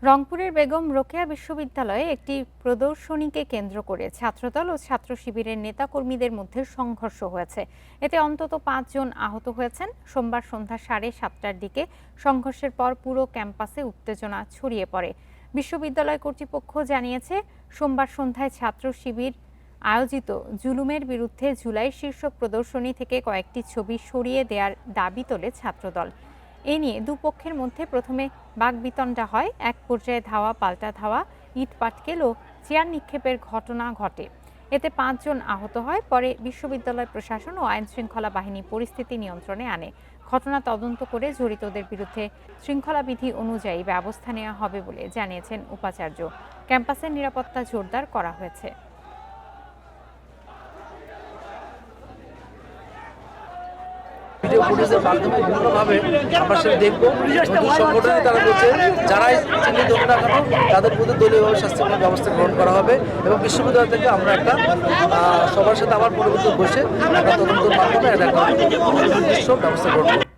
রংপুরের বেগম রোকেয়া বিশ্ববিদ্যালয়ে একটি প্রদর্শনীকে কেন্দ্র করে ছাত্রদল ও ছাত্র শিবিরের নেতাকর্মীদের মধ্যে সংঘর্ষ হয়েছে। এতে অন্তত ৫ জন আহত হয়েছেন। সোমবার সন্ধ্যা ৭:৩০টার দিকে সংঘর্ষের পর পুরো ক্যাম্পাসে উত্তেজনা ছড়িয়ে পড়ে। বিশ্ববিদ্যালয় কর্তৃপক্ষ জানিয়েছে, সোমবার সন্ধ্যায় ছাত্র শিবির আয়োজিত জুলুমের বিরুদ্ধে জুলাই শীর্ষক প্রদর্শনী থেকে কয়েকটি ছবি সরিয়ে দেওয়ার দাবি তোলে ছাত্রদল। এ নিয়ে দুপক্ষের মধ্যে প্রথমে বাকবিতণ্ডা হয়। এক পর্যায়ে ধাওয়া পাল্টা ধাওয়া, ইট পাটকেল ও চেয়ার নিক্ষেপের ঘটনা ঘটে। এতে ৫ জন আহত হয়। পরে বিশ্ববিদ্যালয় প্রশাসন ও আইনশৃঙ্খলা বাহিনী পরিস্থিতি নিয়ন্ত্রণে আনে। ঘটনা তদন্ত করে জড়িতদের বিরুদ্ধে শৃঙ্খলা বিধি অনুযায়ী ব্যবস্থা নেওয়া হবে বলে জানিয়েছেন উপাচার্য। ক্যাম্পাসের নিরাপত্তা জোরদার করা হয়েছে। ভিডিও ফুটেজের মাধ্যমে বিভিন্নভাবে আমরা সেটা দেখবো। সংগঠনে তারা বলছে যারাই চিহ্নিত হোক না কেন তাদের প্রতি দলীয়ভাবে শাস্তিমূলক ব্যবস্থা গ্রহণ করা হবে এবং বিশ্ববিদ্যালয় থেকে আমরা একটা সবার সাথে আবার পরবর্তী বসে একটা তদন্তের মাধ্যমে একটা ব্যবস্থা গ্রহণ করব।